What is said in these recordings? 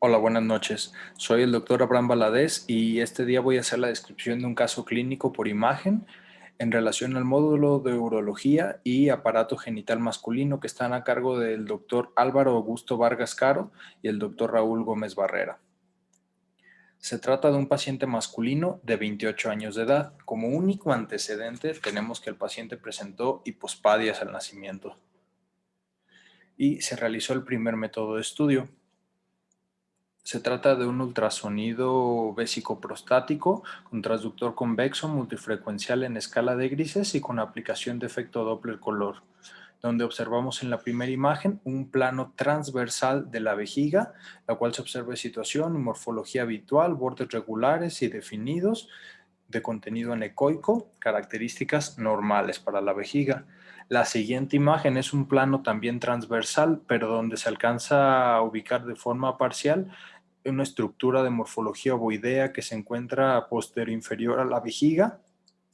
Hola, buenas noches. Soy el doctor Abraham Valadez y este día voy a hacer la descripción de un caso clínico por imagen en relación al módulo de urología y aparato genital masculino que están a cargo del doctor Álvaro Augusto Vargas Caro y el doctor Raúl Gómez Barrera. Se trata de un paciente masculino de 28 años de edad. Como único antecedente tenemos que el paciente presentó hipospadias al nacimiento y se realizó el primer método de estudio. Se trata de un ultrasonido vesicoprostático con transductor convexo multifrecuencial en escala de grises y con aplicación de efecto Doppler color, donde observamos en la primera imagen un plano transversal de la vejiga, la cual se observa situación y morfología habitual, bordes regulares y definidos, de contenido anecoico, características normales para la vejiga. La siguiente imagen es un plano también transversal, pero donde se alcanza a ubicar de forma parcial una estructura de morfología ovoidea que se encuentra posterior inferior a la vejiga,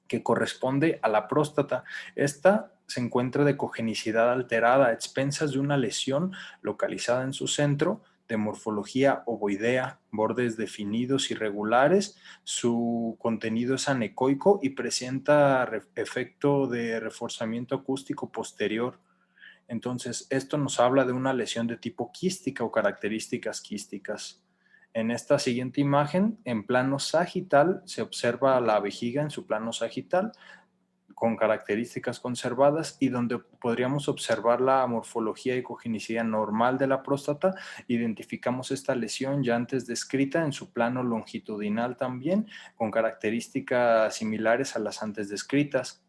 que corresponde a la próstata. Esta se encuentra de cogenicidad alterada a expensas de una lesión localizada en su centro, de morfología ovoidea, bordes definidos irregulares, su contenido es anecoico y presenta efecto de reforzamiento acústico posterior. Entonces, esto nos habla de una lesión de tipo quística o características quísticas. En esta siguiente imagen, en plano sagital, se observa la vejiga en su plano sagital con características conservadas y donde podríamos observar la morfología y cogenicidad normal de la próstata, identificamos esta lesión ya antes descrita en su plano longitudinal también, con características similares a las antes descritas.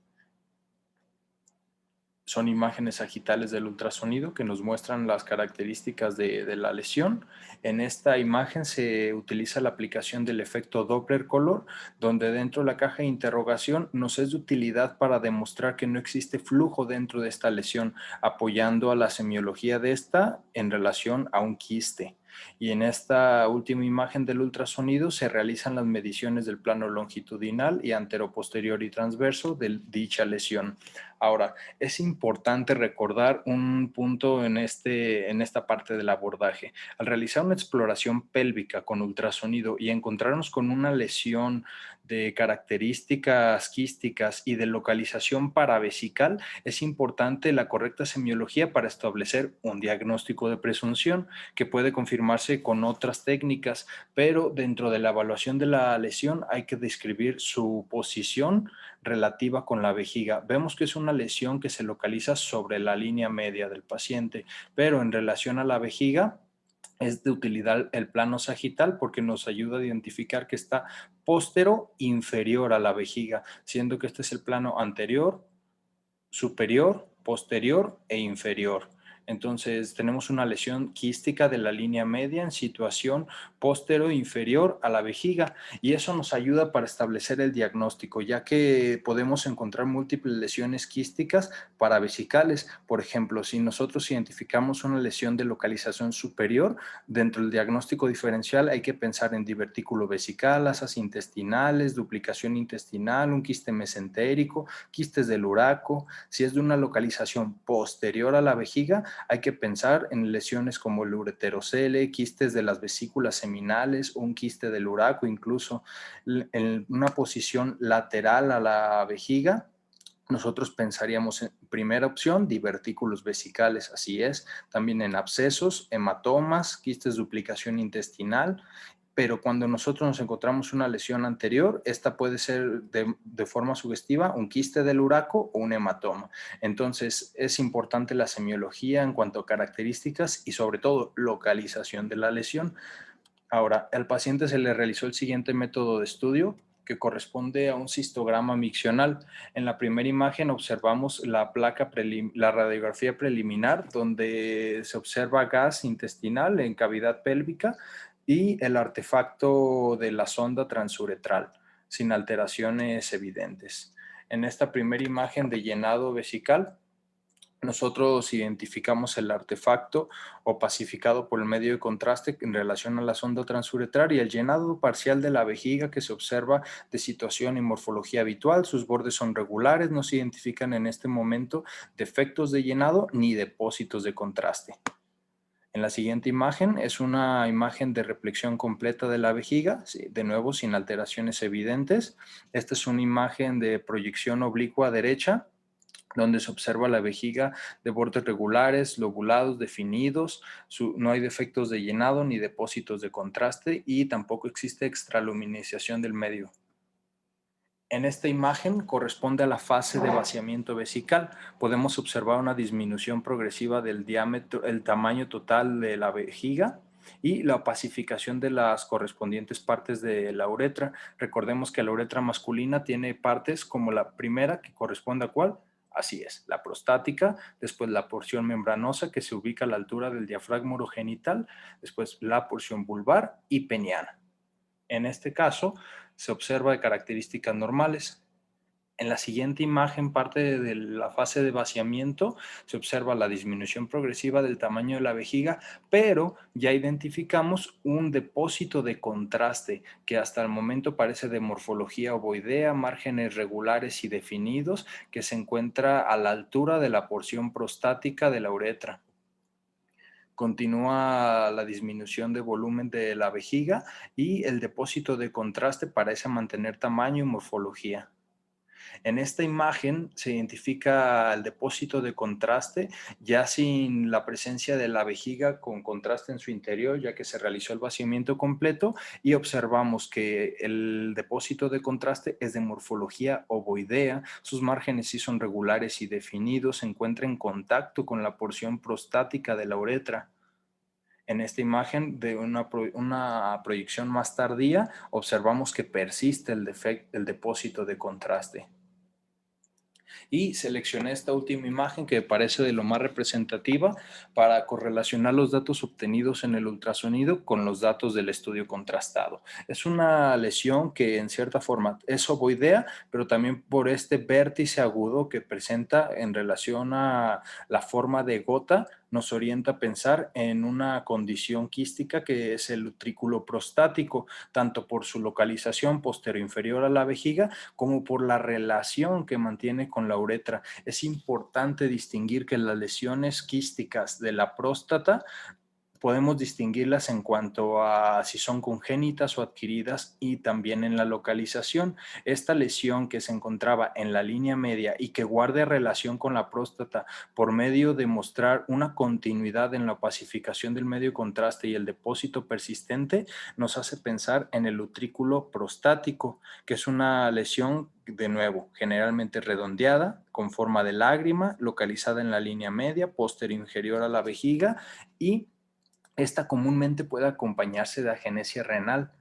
Son imágenes sagitales del ultrasonido que nos muestran las características de la lesión. En esta imagen se utiliza la aplicación del efecto Doppler color, donde dentro de la caja de interrogación nos es de utilidad para demostrar que no existe flujo dentro de esta lesión, apoyando a la semiología de esta en relación a un quiste. Y en esta última imagen del ultrasonido se realizan las mediciones del plano longitudinal y anteroposterior y transverso de dicha lesión. Ahora, es importante recordar un punto en esta parte del abordaje. Al realizar una exploración pélvica con ultrasonido y encontrarnos con una lesión de características quísticas y de localización paravesical, es importante la correcta semiología para establecer un diagnóstico de presunción que puede confirmarse con otras técnicas, pero dentro de la evaluación de la lesión hay que describir su posición relativa con la vejiga. Vemos que es una lesión que se localiza sobre la línea media del paciente, pero en relación a la vejiga es de utilidad el plano sagital porque nos ayuda a identificar que está póstero inferior a la vejiga, siendo que este es el plano anterior, superior, posterior e inferior. Entonces tenemos una lesión quística de la línea media en situación póstero inferior a la vejiga y eso nos ayuda para establecer el diagnóstico, ya que podemos encontrar múltiples lesiones quísticas paravesicales. Por ejemplo, si nosotros identificamos una lesión de localización superior, dentro del diagnóstico diferencial hay que pensar en divertículo vesical, asas intestinales, duplicación intestinal, un quiste mesentérico, quistes del uraco. Si es de una localización posterior a la vejiga, hay que pensar en lesiones como el ureterocele, quistes de las vesículas seminales, un quiste del uraco, incluso en una posición lateral a la vejiga. Nosotros pensaríamos en primera opción, divertículos vesicales, así es, también en abscesos, hematomas, quistes de duplicación intestinal, pero cuando nosotros nos encontramos una lesión anterior, esta puede ser de forma sugestiva un quiste del uraco o un hematoma. Entonces, es importante la semiología en cuanto a características y sobre todo localización de la lesión. Ahora, al paciente se le realizó el siguiente método de estudio que corresponde a un cistograma miccional. En la primera imagen observamos la radiografía preliminar, donde se observa gas intestinal en cavidad pélvica y el artefacto de la sonda transuretral, sin alteraciones evidentes. En esta primera imagen de llenado vesical, nosotros identificamos el artefacto opacificado por el medio de contraste en relación a la sonda transuretral y el llenado parcial de la vejiga que se observa de situación y morfología habitual. Sus bordes son regulares, no se identifican en este momento defectos de llenado ni depósitos de contraste. En la siguiente imagen es una imagen de reflexión completa de la vejiga, sí, de nuevo sin alteraciones evidentes. Esta es una imagen de proyección oblicua derecha, donde se observa la vejiga de bordes regulares, lobulados, definidos, no hay defectos de llenado ni depósitos de contraste y tampoco existe extraluminización del medio. En esta imagen corresponde a la fase de vaciamiento vesical. Podemos observar una disminución progresiva del diámetro, el tamaño total de la vejiga y la opacificación de las correspondientes partes de la uretra. Recordemos que la uretra masculina tiene partes como la primera, que corresponde a ¿cuál? Así es, la prostática, después la porción membranosa que se ubica a la altura del diafragma urogenital, después la porción vulvar y peniana. En este caso, se observa de características normales. En la siguiente imagen, parte de la fase de vaciamiento, se observa la disminución progresiva del tamaño de la vejiga, pero ya identificamos un depósito de contraste que hasta el momento parece de morfología ovoidea, márgenes regulares y definidos, que se encuentra a la altura de la porción prostática de la uretra. Continúa la disminución de volumen de la vejiga y el depósito de contraste parece mantener tamaño y morfología. En esta imagen se identifica el depósito de contraste ya sin la presencia de la vejiga con contraste en su interior, ya que se realizó el vaciamiento completo y observamos que el depósito de contraste es de morfología ovoidea, sus márgenes sí son regulares y definidos, se encuentra en contacto con la porción prostática de la uretra. En esta imagen de una proyección más tardía, observamos que persiste el depósito de contraste. Y seleccioné esta última imagen que me parece de lo más representativa para correlacionar los datos obtenidos en el ultrasonido con los datos del estudio contrastado. Es una lesión que en cierta forma es ovoidea, pero también por este vértice agudo que presenta en relación a la forma de gota, nos orienta a pensar en una condición quística que es el utrículo prostático, tanto por su localización posterior-inferior a la vejiga como por la relación que mantiene con la uretra. Es importante distinguir que las lesiones quísticas de la próstata podemos distinguirlas en cuanto a si son congénitas o adquiridas y también en la localización. Esta lesión que se encontraba en la línea media y que guarde relación con la próstata por medio de mostrar una continuidad en la opacificación del medio contraste y el depósito persistente, nos hace pensar en el utrículo prostático, que es una lesión de nuevo, generalmente redondeada, con forma de lágrima, localizada en la línea media, posterior inferior a la vejiga y esta comúnmente puede acompañarse de agenesia renal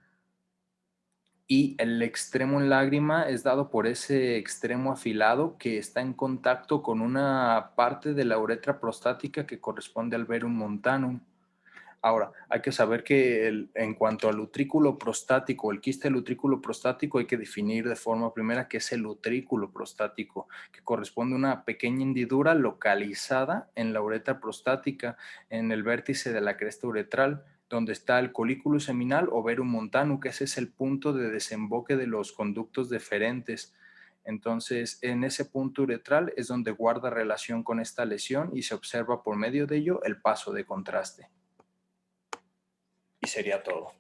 y el extremo en lágrima es dado por ese extremo afilado que está en contacto con una parte de la uretra prostática que corresponde al verum montanum. Ahora, hay que saber que en cuanto al utrículo prostático, el quiste del utrículo prostático, hay que definir de forma primera qué es el utrículo prostático, que corresponde a una pequeña hendidura localizada en la uretra prostática, en el vértice de la cresta uretral, donde está el colículo seminal o verum montanum, que ese es el punto de desemboque de los conductos deferentes. Entonces, en ese punto uretral es donde guarda relación con esta lesión y se observa por medio de ello el paso de contraste. Y sería todo.